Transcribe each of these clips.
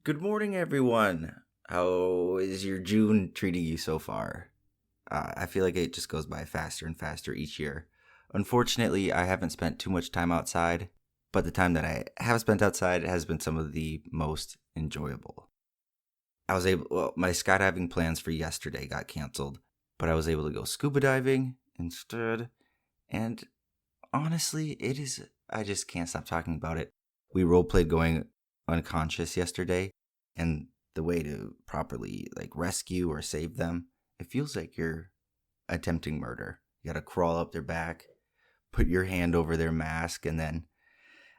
Good morning, everyone. How is your June treating you so far? I feel like it just goes by faster and faster each year. Unfortunately, I haven't spent too much time outside, but the time that I have spent outside has been some of the most enjoyable. My skydiving plans for yesterday got canceled, but I was able to go scuba diving instead. And honestly, I just can't stop talking about it. We roleplayed going unconscious yesterday, and the way to properly rescue or save them, it feels like you're attempting murder. You gotta crawl up their back, put your hand over their mask, and then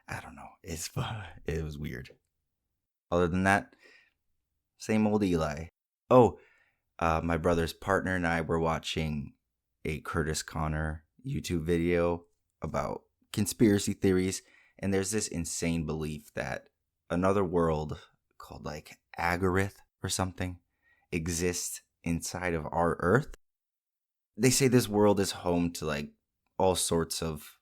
I don't know. It's fun. It was weird. Other than that, same old Eli. Oh, my brother's partner and I were watching a Curtis Connor YouTube video about conspiracy theories, and there's this insane belief that another world called Agarith or something exists inside of our Earth. They say this world is home to all sorts of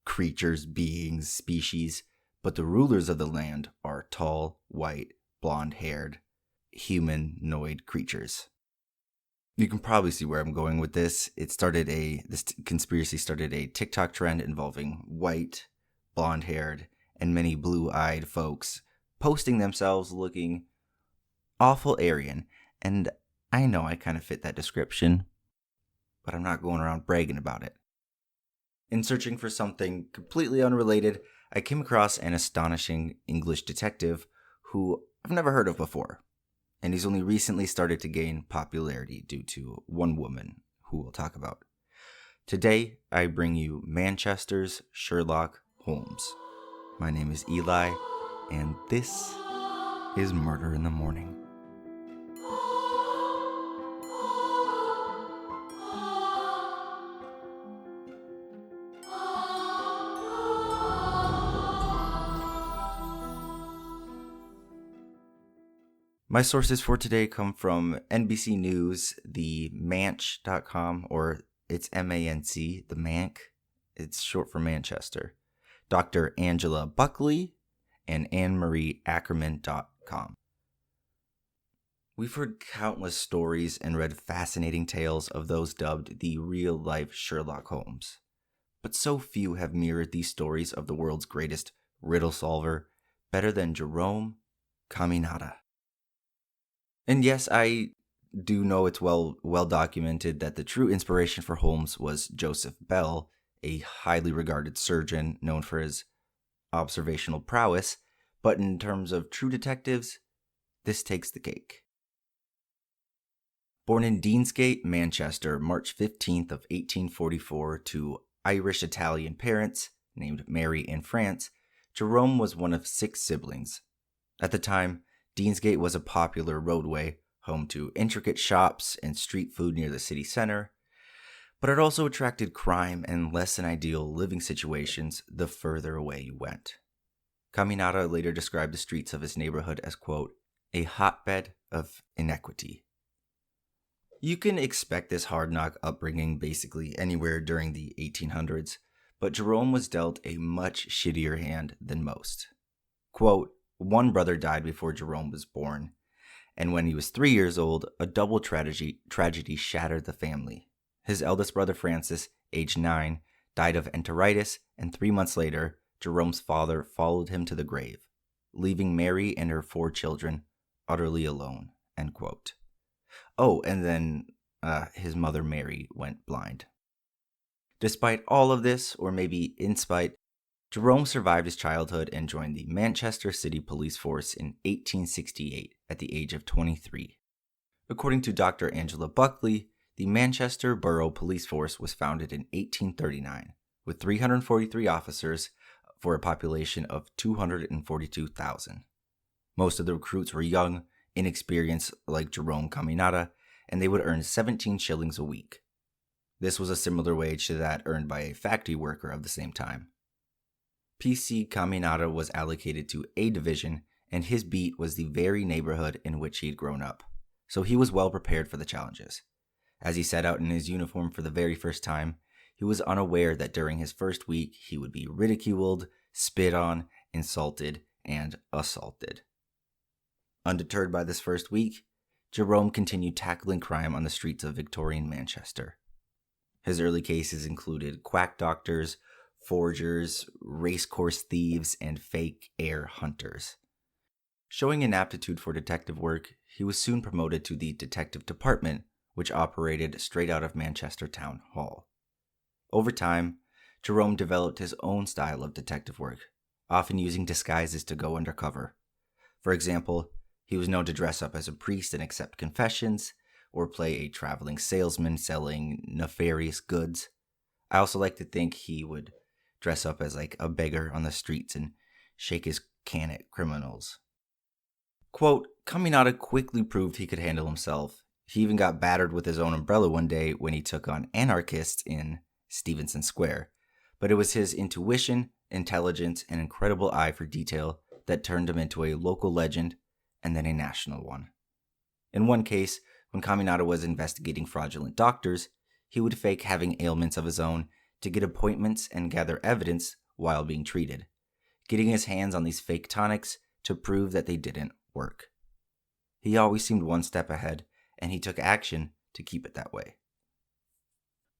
creatures, beings, species, but the rulers of the land are tall, white, blonde-haired, humanoid creatures. You can probably see where I'm going with this. This conspiracy started a TikTok trend involving white, blonde-haired, and many blue-eyed folks posting themselves looking awful Aryan. And I know I kind of fit that description, but I'm not going around bragging about it. In searching for something completely unrelated, I came across an astonishing English detective who I've never heard of before. And he's only recently started to gain popularity due to one woman who we'll talk about. Today, I bring you Manchester's Sherlock Holmes. My name is Eli, and this is Murder in the Morning. My sources for today come from NBC News, the Manch.com, or it's M-A-N-C, the Manc. It's short for Manchester. Dr. Angela Buckley, and AnnMarieAckerman.com. We've heard countless stories and read fascinating tales of those dubbed the real-life Sherlock Holmes. But so few have mirrored these stories of the world's greatest riddle solver better than Jerome Caminada. And yes, I do know it's well documented that the true inspiration for Holmes was Joseph Bell, a highly regarded surgeon known for his observational prowess, but in terms of true detectives, this takes the cake. Born in Deansgate, Manchester, March 15th of 1844 to Irish-Italian parents named Mary and France, Jerome was one of 6 siblings. At the time, Deansgate was a popular roadway, home to intricate shops and street food near the city center, but it also attracted crime and less than ideal living situations the further away you went. Caminada later described the streets of his neighborhood as, quote, a hotbed of inequity. You can expect this hard-knock upbringing basically anywhere during the 1800s, but Jerome was dealt a much shittier hand than most. Quote, one brother died before Jerome was born, and when he was 3 years old, a double tragedy shattered the family. His eldest brother Francis, aged 9, died of enteritis, and 3 months later, Jerome's father followed him to the grave, leaving Mary and her 4 children utterly alone, end quote. Oh, and then his mother Mary went blind. Despite all of this, or maybe in spite, Jerome survived his childhood and joined the Manchester City Police Force in 1868 at the age of 23. According to Dr. Angela Buckley, the Manchester Borough Police Force was founded in 1839 with 343 officers for a population of 242,000. Most of the recruits were young, inexperienced like Jerome Caminada, and they would earn 17 shillings a week. This was a similar wage to that earned by a factory worker of the same time. PC Caminada was allocated to A Division, and his beat was the very neighborhood in which he had grown up, so he was well prepared for the challenges. As he set out in his uniform for the very first time, he was unaware that during his first week he would be ridiculed, spit on, insulted, and assaulted. Undeterred by this first week, Jerome continued tackling crime on the streets of Victorian Manchester. His early cases included quack doctors, forgers, racecourse thieves, and fake heir hunters. Showing an aptitude for detective work, he was soon promoted to the detective department, which operated straight out of Manchester Town Hall. Over time, Jerome developed his own style of detective work, often using disguises to go undercover. For example, he was known to dress up as a priest and accept confessions, or play a traveling salesman selling nefarious goods. I also like to think he would dress up as like a beggar on the streets and shake his can at criminals. Quote, Caminada quickly proved he could handle himself. He even got battered with his own umbrella one day when he took on anarchists in Stevenson Square. But it was his intuition, intelligence, and incredible eye for detail that turned him into a local legend and then a national one. In one case, when Caminada was investigating fraudulent doctors, he would fake having ailments of his own to get appointments and gather evidence while being treated, getting his hands on these fake tonics to prove that they didn't work. He always seemed one step ahead, and he took action to keep it that way.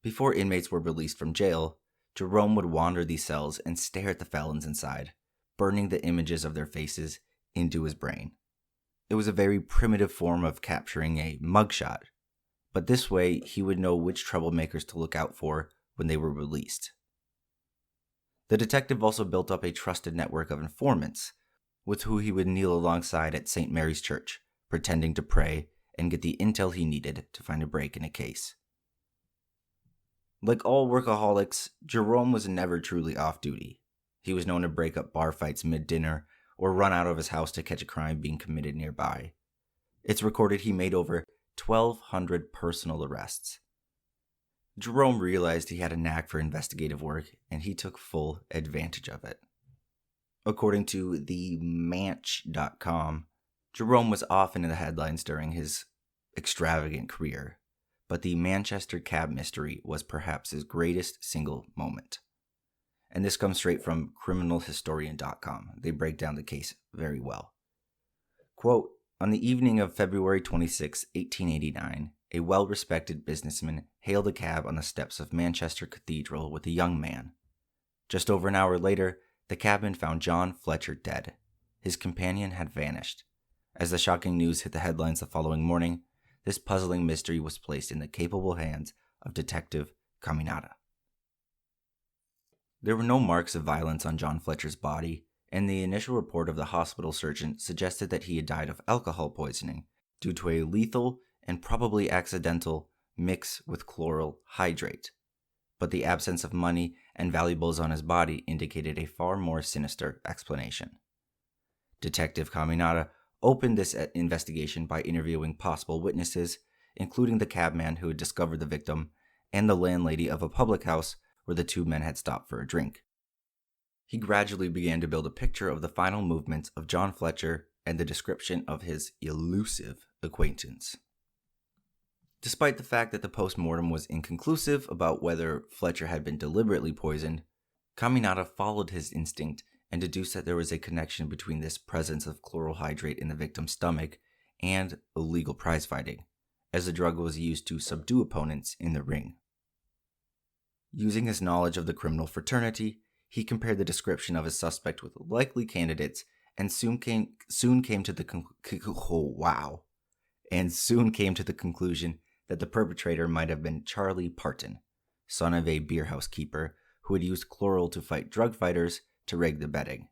Before inmates were released from jail, Jerome would wander these cells and stare at the felons inside, burning the images of their faces into his brain. It was a very primitive form of capturing a mugshot, but this way he would know which troublemakers to look out for when they were released. The detective also built up a trusted network of informants, with who he would kneel alongside at St. Mary's Church, pretending to pray and get the intel he needed to find a break in a case. Like all workaholics, Jerome was never truly off duty. He was known to break up bar fights mid-dinner or run out of his house to catch a crime being committed nearby. It's recorded he made over 1,200 personal arrests. Jerome realized he had a knack for investigative work, and he took full advantage of it. According to themanch.com, Jerome was often in the headlines during his extravagant career, but the Manchester cab mystery was perhaps his greatest single moment. And this comes straight from criminalhistorian.com. They break down the case very well. Quote, on the evening of February 26, 1889, a well-respected businessman hailed a cab on the steps of Manchester Cathedral with a young man. Just over an hour later, the cabman found John Fletcher dead. His companion had vanished. As the shocking news hit the headlines the following morning, this puzzling mystery was placed in the capable hands of Detective Caminada. There were no marks of violence on John Fletcher's body, and the initial report of the hospital surgeon suggested that he had died of alcohol poisoning due to a lethal and probably accidental mix with chloral hydrate. But the absence of money and valuables on his body indicated a far more sinister explanation. Detective Caminada opened this investigation by interviewing possible witnesses, including the cabman who had discovered the victim and the landlady of a public house where the two men had stopped for a drink. He gradually began to build a picture of the final movements of John Fletcher and the description of his elusive acquaintance. Despite the fact that the post-mortem was inconclusive about whether Fletcher had been deliberately poisoned, Caminada followed his instinct and deduced that there was a connection between this presence of chloral hydrate in the victim's stomach and illegal prize fighting, as the drug was used to subdue opponents in the ring. Using his knowledge of the criminal fraternity, he compared the description of his suspect with likely candidates and soon came to the conclusion that the perpetrator might have been Charlie Parton, son of a beerhouse keeper who had used chloral to fight drug fighters to rig the betting.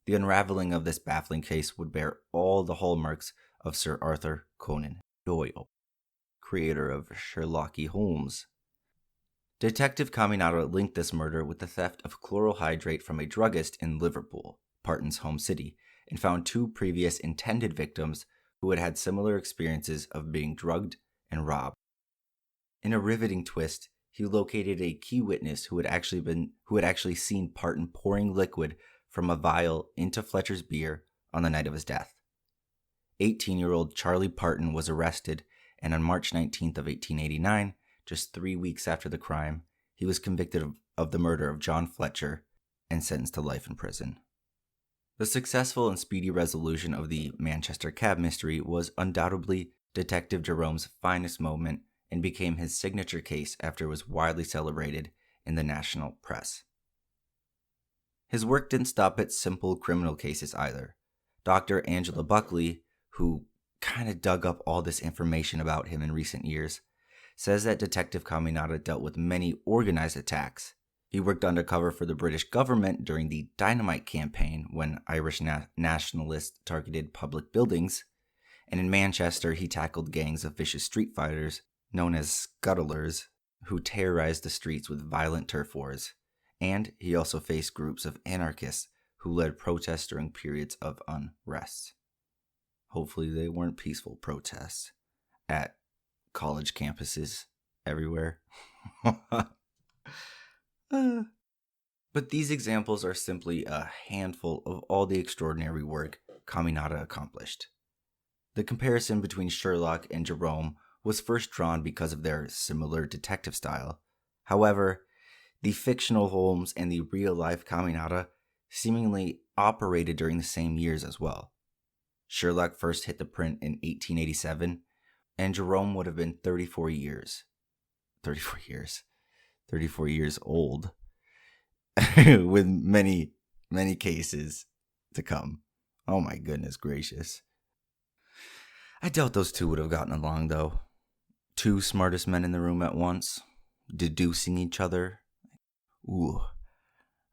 The unraveling of this baffling case would bear all the hallmarks of Sir Arthur Conan Doyle, creator of Sherlock Holmes. Detective Caminada linked this murder with the theft of chloral hydrate from a druggist in Liverpool, Parton's home city, and found two previous intended victims who had had similar experiences of being drugged and robbed. In a riveting twist, he located a key witness who had actually seen Parton pouring liquid from a vial into Fletcher's beer on the night of his death. 18-year-old Charlie Parton was arrested, and on March 19th of 1889, just 3 weeks after the crime, he was convicted of the murder of John Fletcher and sentenced to life in prison. The successful and speedy resolution of the Manchester cab mystery was undoubtedly Detective Jerome's finest moment and became his signature case after it was widely celebrated in the national press. His work didn't stop at simple criminal cases either. Dr. Angela Buckley, who kind of dug up all this information about him in recent years, says that Detective Caminada dealt with many organized attacks. He worked undercover for the British government during the Dynamite campaign when Irish nationalists targeted public buildings, and in Manchester he tackled gangs of vicious street fighters known as scuttlers who terrorized the streets with violent turf wars, and he also faced groups of anarchists who led protests during periods of unrest. Hopefully they weren't peaceful protests at college campuses everywhere. But these examples are simply a handful of all the extraordinary work Caminada accomplished. The comparison between Sherlock and Jerome was first drawn because of their similar detective style. However, the fictional Holmes and the real-life Caminada seemingly operated during the same years as well. Sherlock first hit the print in 1887, and Jerome would have been 34 years old, with many, many cases to come. Oh my goodness gracious. I doubt those two would have gotten along, though. Two smartest men in the room at once, deducing each other. Ooh,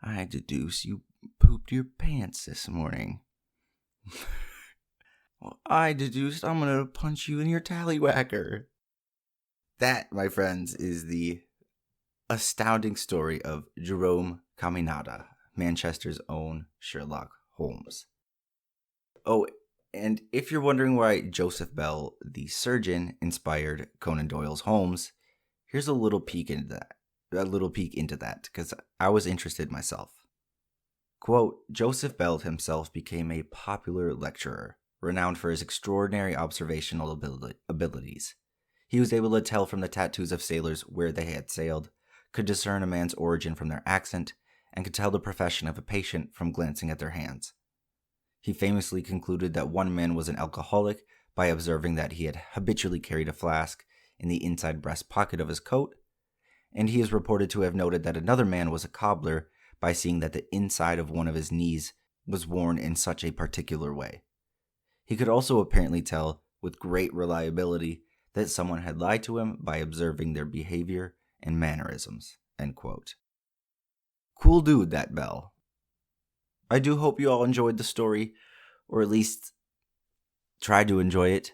I deduce you pooped your pants this morning. Well, I deduced I'm gonna punch you in your tallywhacker. That, my friends, is the astounding story of Jerome Caminada, Manchester's own Sherlock Holmes. Oh, and if you're wondering why Joseph Bell, the surgeon, inspired Conan Doyle's Holmes, here's a little peek into that, because I was interested myself. Quote, Joseph Bell himself became a popular lecturer, renowned for his extraordinary observational abilities. He was able to tell from the tattoos of sailors where they had sailed, could discern a man's origin from their accent, and could tell the profession of a patient from glancing at their hands. He famously concluded that one man was an alcoholic by observing that he had habitually carried a flask in the inside breast pocket of his coat, and he is reported to have noted that another man was a cobbler by seeing that the inside of one of his knees was worn in such a particular way. He could also apparently tell with great reliability that someone had lied to him by observing their behavior and mannerisms. End quote. Cool dude, that Bell. I do hope you all enjoyed the story, or at least tried to enjoy it.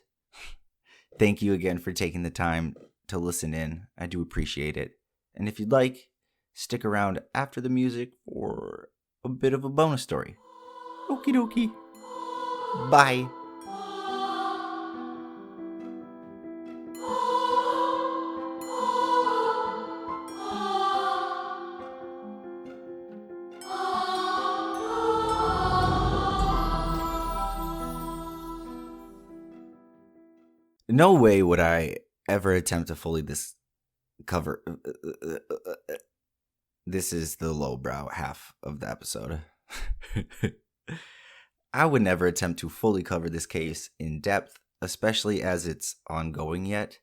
Thank you again for taking the time to listen in. I do appreciate it. And if you'd like, stick around after the music for a bit of a bonus story. Okie dokie. Bye. No way would I ever attempt to fully cover. This is the lowbrow half of the episode. I would never attempt to fully cover this case in depth, especially as it's ongoing yet.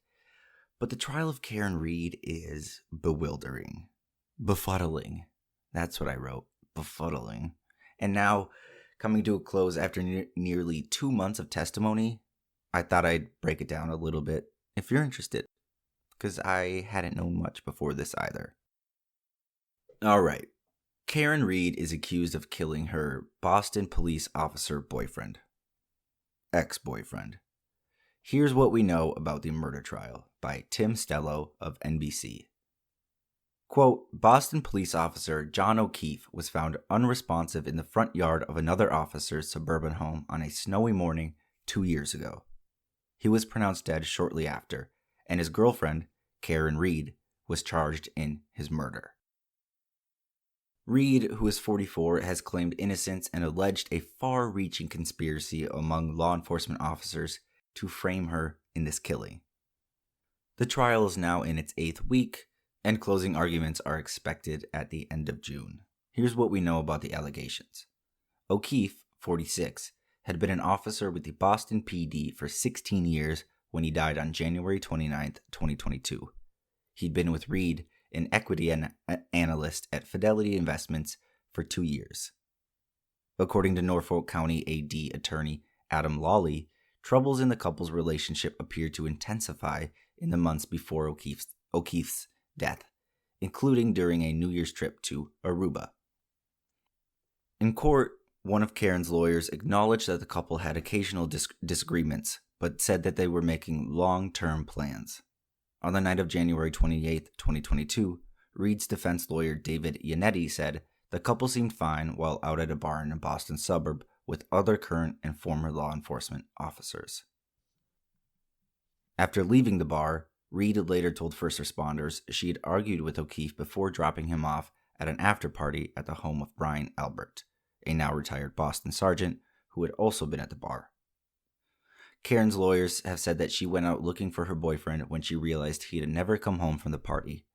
But the trial of Karen Reed is bewildering. Befuddling. That's what I wrote. Befuddling. And now, coming to a close after nearly 2 months of testimony, I thought I'd break it down a little bit, if you're interested, because I hadn't known much before this either. Alright, Karen Reed is accused of killing her Boston police officer boyfriend. Ex-boyfriend. Here's what we know about the murder trial by Tim Stello of NBC. Quote, Boston police officer John O'Keefe was found unresponsive in the front yard of another officer's suburban home on a snowy morning 2 years ago. He was pronounced dead shortly after, and his girlfriend, Karen Reed, was charged in his murder. Reed, who is 44, has claimed innocence and alleged a far-reaching conspiracy among law enforcement officers to frame her in this killing. The trial is now in its 8th week, and closing arguments are expected at the end of June. Here's what we know about the allegations. O'Keefe, 46, had been an officer with the Boston PD for 16 years when he died on January 29, 2022. He'd been with Reed, an equity analyst at Fidelity Investments, for 2 years. According to Norfolk County AD attorney Adam Lawley, troubles in the couple's relationship appeared to intensify in the months before O'Keefe's death, including during a New Year's trip to Aruba. In court, one of Karen's lawyers acknowledged that the couple had occasional disagreements, but said that they were making long-term plans. On the night of January 28, 2022, Reed's defense lawyer David Yannetti said the couple seemed fine while out at a bar in a Boston suburb with other current and former law enforcement officers. After leaving the bar, Reed later told first responders she had argued with O'Keefe before dropping him off at an after-party at the home of Brian Albert, a now-retired Boston sergeant who had also been at the bar. Karen's lawyers have said that she went out looking for her boyfriend when she realized he had never come home from the party.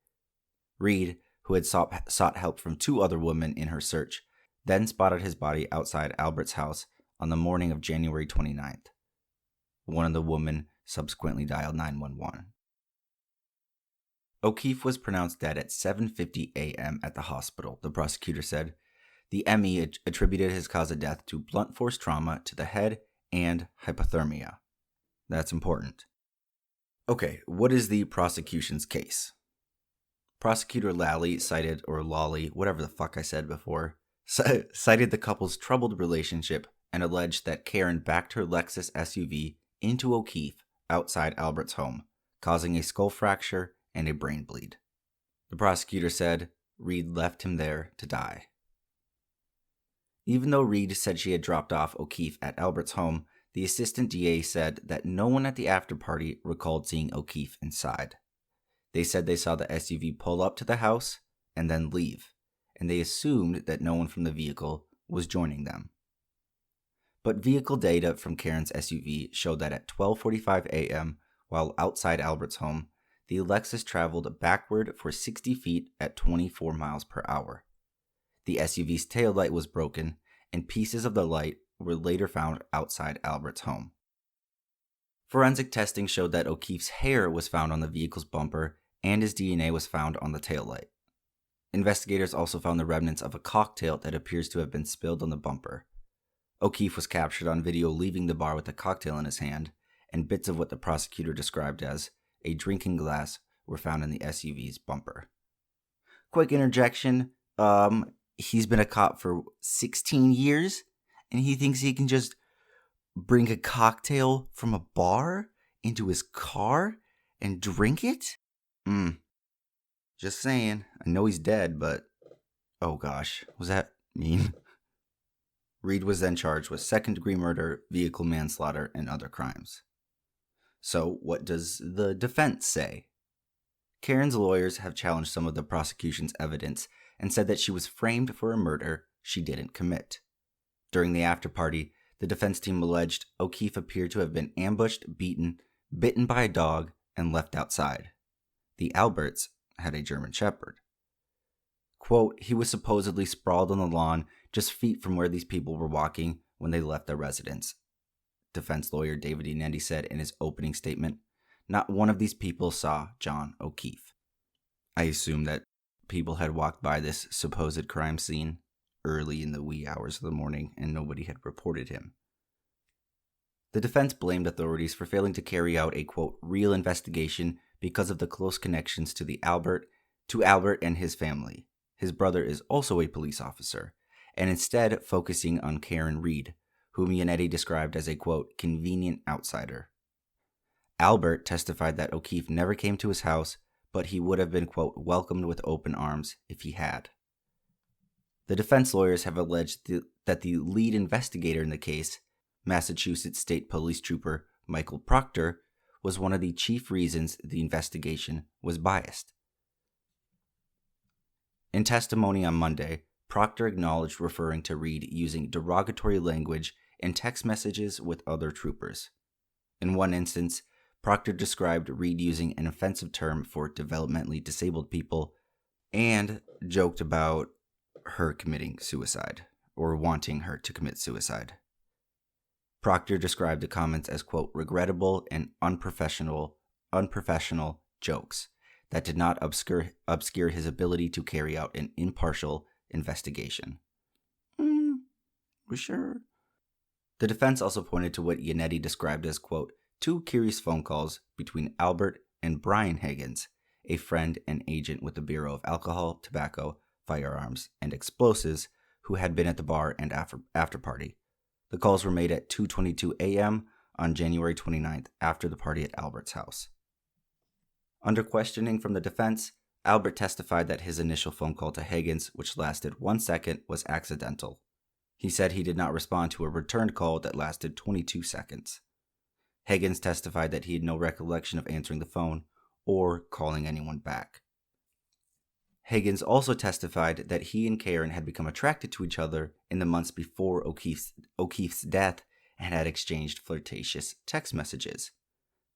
Reed, who had sought help from 2 other women in her search, then spotted his body outside Albert's house on the morning of January 29th. One of the women subsequently dialed 911. O'Keefe was pronounced dead at 7:50 a.m. at the hospital, the prosecutor said. The ME attributed his cause of death to blunt force trauma to the head and hypothermia. That's important. Okay, what is the prosecution's case? Prosecutor Lawley, whatever the fuck I said before, cited the couple's troubled relationship and alleged that Karen backed her Lexus SUV into O'Keefe outside Albert's home, causing a skull fracture and a brain bleed. The prosecutor said Reed left him there to die. Even though Reed said she had dropped off O'Keefe at Albert's home, the assistant DA said that no one at the after-party recalled seeing O'Keefe inside. They said they saw the SUV pull up to the house and then leave, and they assumed that no one from the vehicle was joining them. But vehicle data from Karen's SUV showed that at 12:45 a.m., while outside Albert's home, the Lexus traveled backward for 60 feet at 24 miles per hour. The SUV's taillight was broken, and pieces of the light were later found outside Albert's home. Forensic testing showed that O'Keefe's hair was found on the vehicle's bumper, and his DNA was found on the taillight. Investigators also found the remnants of a cocktail that appears to have been spilled on the bumper. O'Keefe was captured on video leaving the bar with a cocktail in his hand, and bits of what the prosecutor described as a drinking glass were found in the SUV's bumper. Quick interjection, he's been a cop for 16 years, and he thinks he can just bring a cocktail from a bar into his car and drink it? Just saying. I know he's dead, but oh gosh, was that mean? Reed was then charged with second-degree murder, vehicle manslaughter, and other crimes. So, what does the defense say? Karen's lawyers have challenged some of the prosecution's evidence and said that she was framed for a murder she didn't commit. During the after-party, the defense team alleged O'Keefe appeared to have been ambushed, beaten, bitten by a dog, and left outside. The Alberts had a German Shepherd. Quote, he was supposedly sprawled on the lawn just feet from where these people were walking when they left their residence. Defense lawyer David Yannetti said in his opening statement, not one of these people saw John O'Keefe. I assume that people had walked by this supposed crime scene early in the wee hours of the morning and nobody had reported him. The defense blamed authorities for failing to carry out a, quote, real investigation because of the close connections to Albert and his family. His brother is also a police officer, and instead focusing on Karen Reed, whom Yannetti described as a, quote, convenient outsider. Albert testified that O'Keefe never came to his house, but he would have been, quote, welcomed with open arms if he had. The defense lawyers have alleged that the lead investigator in the case, Massachusetts State Police Trooper Michael Proctor, was one of the chief reasons the investigation was biased. In testimony on Monday, Proctor acknowledged referring to Reed using derogatory language in text messages with other troopers. In one instance, Proctor described Reed using an offensive term for developmentally disabled people and joked about her committing suicide. or wanting her to commit suicide. Proctor described the comments as, quote, regrettable and unprofessional jokes that did not obscure his ability to carry out an impartial investigation. We sure? The defense also pointed to what Yannetti described as, quote, two curious phone calls between Albert and Brian Higgins, a friend and agent with the Bureau of Alcohol, Tobacco, Firearms, and Explosives, who had been at the bar and after party. The calls were made at 2:22 a.m. on January 29th after the party at Albert's house. Under questioning from the defense, Albert testified that his initial phone call to Higgins, which lasted 1 second, was accidental. He said he did not respond to a returned call that lasted 22 seconds. Higgins testified that he had no recollection of answering the phone or calling anyone back. Higgins also testified that he and Karen had become attracted to each other in the months before O'Keefe's death and had exchanged flirtatious text messages.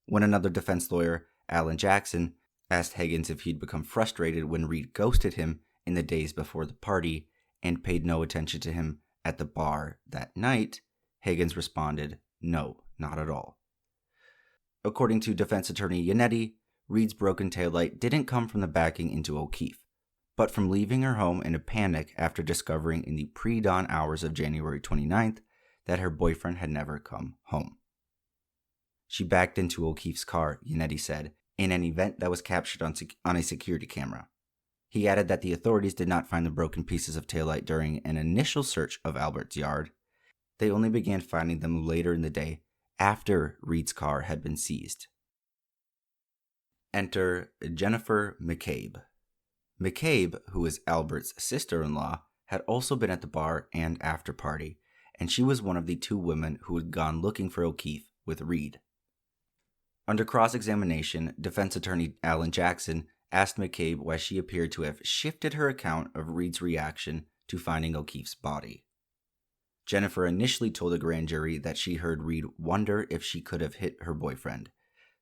When another defense lawyer, Alan Jackson, asked Higgins if he'd become frustrated when Reed ghosted him in the days before the party and paid no attention to him at the bar that night, Higgins responded, no, not at all. According to defense attorney Yannetti, Reed's broken taillight didn't come from the backing into O'Keefe, but from leaving her home in a panic after discovering in the pre-dawn hours of January 29th that her boyfriend had never come home. She backed into O'Keefe's car, Yannetti said, in an event that was captured on a security camera. He added that the authorities did not find the broken pieces of taillight during an initial search of Albert's yard. They only began finding them later in the day after Reed's car had been seized. Enter Jennifer McCabe. McCabe, who is Albert's sister-in-law, had also been at the bar and after party, and she was one of the two women who had gone looking for O'Keefe with Reed. Under cross-examination, defense attorney Alan Jackson asked McCabe why she appeared to have shifted her account of Reed's reaction to finding O'Keefe's body. Jennifer initially told the grand jury that she heard Reed wonder if she could have hit her boyfriend,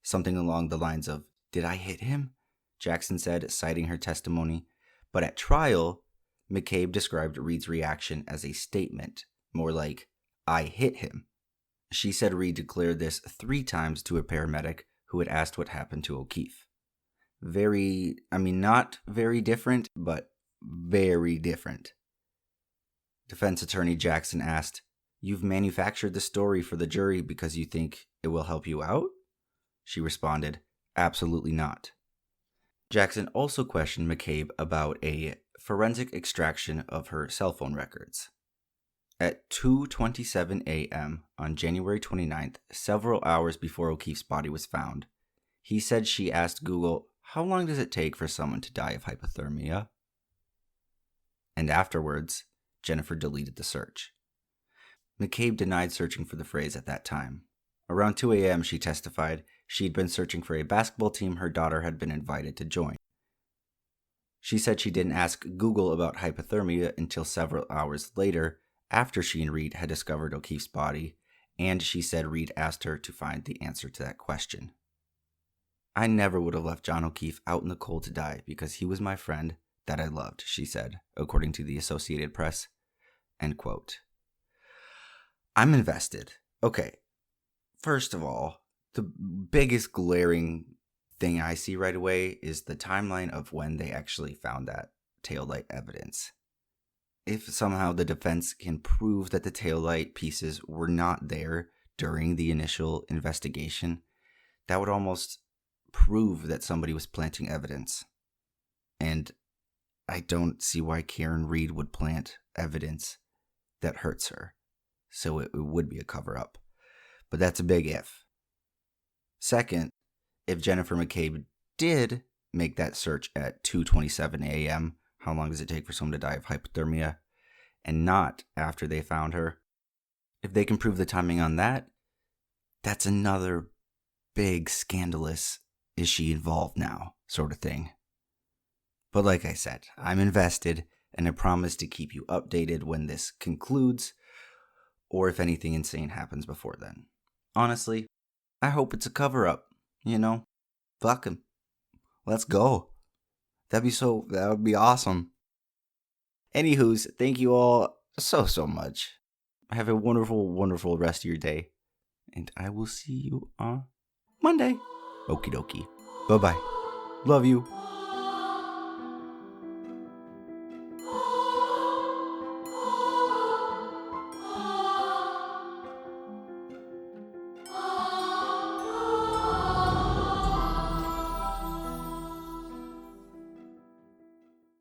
something along the lines of, "Did I hit him?" Jackson said, citing her testimony. But at trial, McCabe described Reed's reaction as a statement, more like, "I hit him." She said Reed declared this 3 times to a paramedic who had asked what happened to O'Keefe. Not very different, but very different. Defense attorney Jackson asked, "You've manufactured the story for the jury because you think it will help you out?" She responded, "Absolutely not." Jackson also questioned McCabe about a forensic extraction of her cell phone records. At 2:27 a.m. on January 29th, several hours before O'Keefe's body was found, he said she asked Google, "How long does it take for someone to die of hypothermia?" And afterwards, Jennifer deleted the search. McCabe denied searching for the phrase at that time. Around 2 a.m., she testified she'd been searching for a basketball team her daughter had been invited to join. She said she didn't ask Google about hypothermia until several hours later, after she and Reed had discovered O'Keefe's body, and she said Reed asked her to find the answer to that question. "I never would have left John O'Keefe out in the cold to die because he was my friend that I loved," she said, according to the Associated Press. End quote. I'm invested. Okay, first of all, the biggest glaring thing I see right away is the timeline of when they actually found that taillight evidence. If somehow the defense can prove that the taillight pieces were not there during the initial investigation, that would almost prove that somebody was planting evidence. And I don't see why Karen Reed would plant evidence that hurts her. So it would be a cover-up. But that's a big if. Second, if Jennifer McCabe did make that search at 2:27 a.m., how long does it take for someone to die of hypothermia, and not after they found her? If they can prove the timing on that, that's another big scandalous, is she involved now, sort of thing. But like I said, I'm invested, and I promise to keep you updated when this concludes, or if anything insane happens before then. Honestly, I hope it's a cover-up, Fuck him. Let's go. That would be awesome. Anywho's, thank you all so much. Have a wonderful, wonderful rest of your day. And I will see you on Monday. Okie dokie. Bye-bye. Love you.